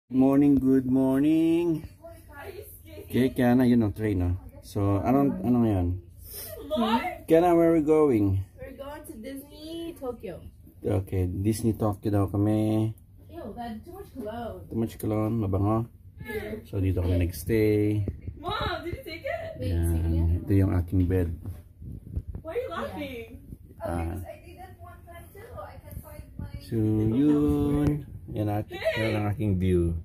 Good morning. Okay, Kiana, yun ang train, no? So, ano ngayon? Kiana, where are we going? We're going to Disney Tokyo. Okay, Disney Tokyo daw kami. Ew, that's too much cologne. Too much cologne, mabango. So, dito kami nag-stay. Mom, did you take it? Yan, ito yung aking bed. Why are you laughing? Because I didn't want that too. I can find my... So, yun. Yan ang aking view.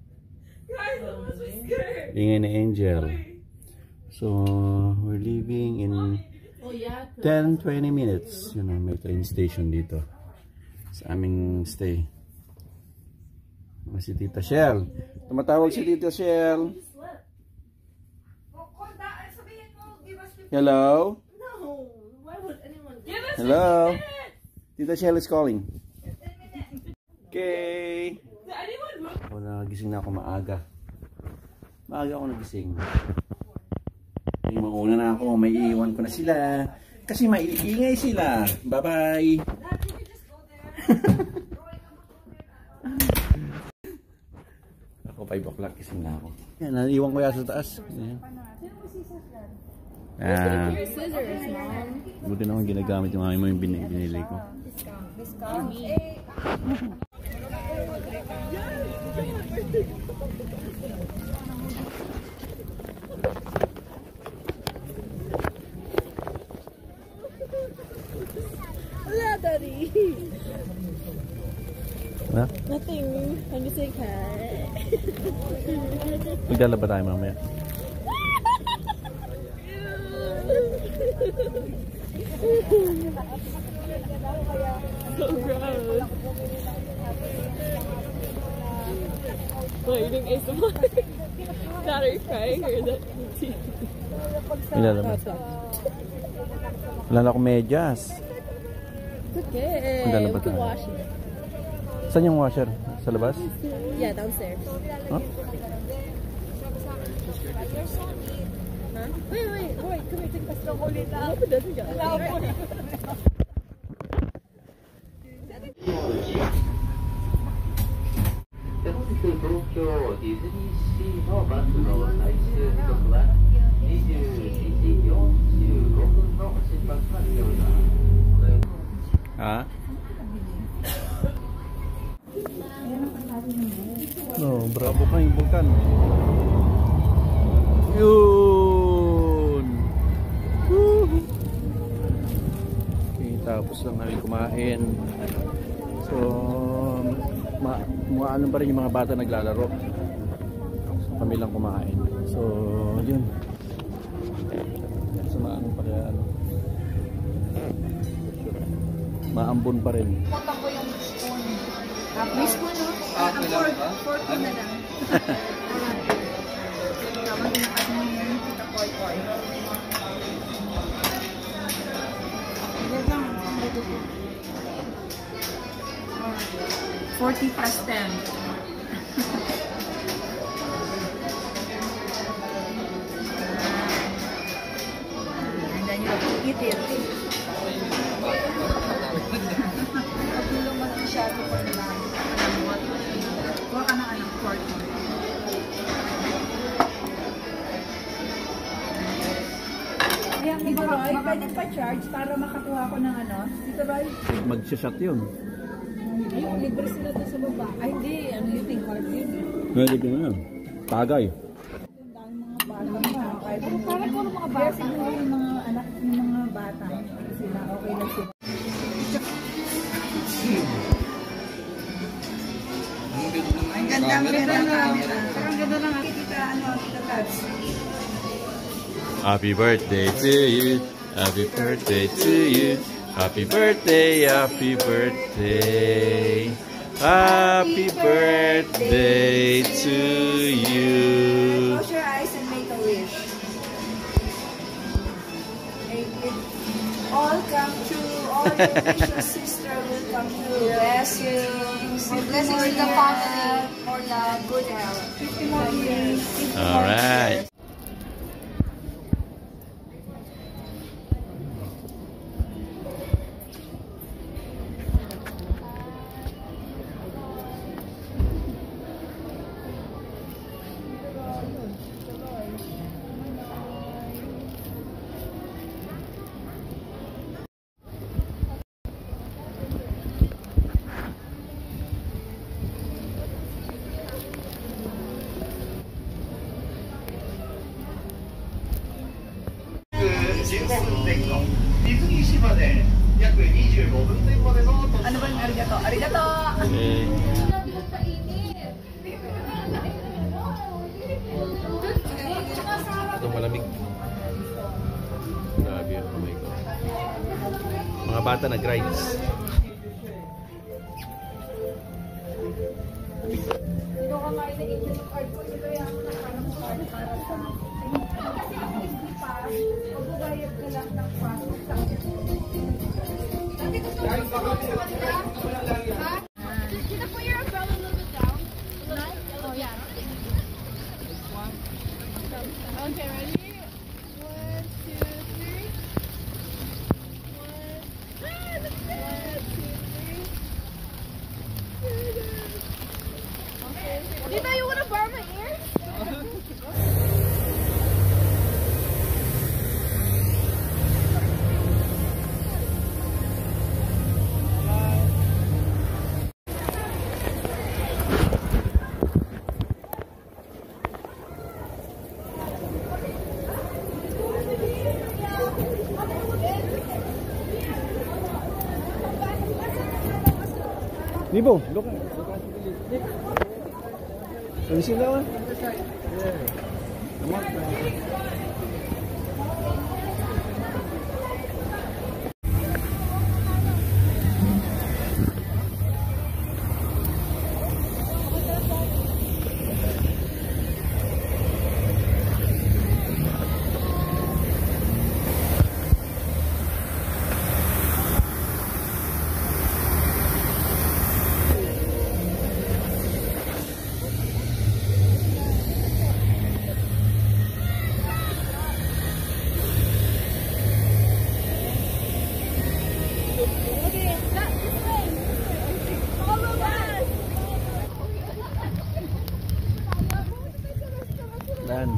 Guys, I'm so scared. Ingay na Angel. So, we're leaving in 10-20 minutes. You know, may train station dito sa aming stay. Si Tita Shell. Tumatawag si Tita Shell. Hello? No, why would anyone give us Hello? Tita Shell is calling. Okay. Did anyone move? Ako nagising na ako maaga. Maaga ako nagising. Ay, mauna na ako. May iiwan ko na sila. Kasi maiingay sila. Bye-bye. Ako 5 o'clock gising na ako. Yan, naiiwan ko yan sa taas. Scissors, Mom. Buti naman ginagamit yung mga yung binili ko. Discount. Wala, Daddy. Ha? Nothing. I'm just saying cat. Magdala ba tayo mamaya? So gross. What, you're doing ASMR? Dad, are you crying or is that tea? Magdala ba? Wala na akong medyas. It's okay. Magdala ba We can tayo? wash it. Saan yung washer? Sa labas? Yeah, downstairs. Huh? Huh? Wait, come here, take a pasta. Open this again. Ha? No, bravo ka yung vulkan. Yun! Okay, tapos lang kami kumain. So, ano pa rin yung mga bata naglalaro. So, kami lang kumain. So, yun. So, maano pa rin, ano. Maambon pa rin. Punta ko yung spoon. May spoon, no? Fork na lang. Tawag yung ating kita koy-koy. 40 plus 10. And then you have to eat it. Pagulong mo masyado pa naman. Kuha ka ng anong pork. Tito Roy, pwede pa charge para makakuha ko ng ano? Tito Roy? Mag-shot yun. Ayun, libre sila doon sa baba. Ay, hindi. Ano yun? Yung card yun. Pwede ko na yun. Tagay. Ang dami mga bata pa. Parang puro mga bata. Siguro yung mga anak ng mga bata. Sila okay na sila. Ang ganda ng camera. Ang ganda ng kita, kita tabs. Happy birthday to you. Happy birthday to you. Happy birthday, happy birthday. Happy birthday to you. Close your eyes and make a wish. Make it all come true. All your wishes, sister, will come true. Bless you. More blessings in the family. More love, good health. 50 more years. All right. Ano ba yung arigato? Arigato! Okay. Ito malamig. Grabe, oh my God. Mga bata nag-rides. Dito ka nga ina-ito yung card ko. Ito yung nakarang card para sa pass. Pagbabayad ka lang ng pass. Dati gusto ko sa kanila. Ha? Can I put your umbrella a little bit down? Oh, yeah. Okay, ready? 1, 2, 3. 1, 2, 3. Dita, you wanna borrow my ear? Nibo, look at it. Have you seen that one? Yeah. Come on. Dan.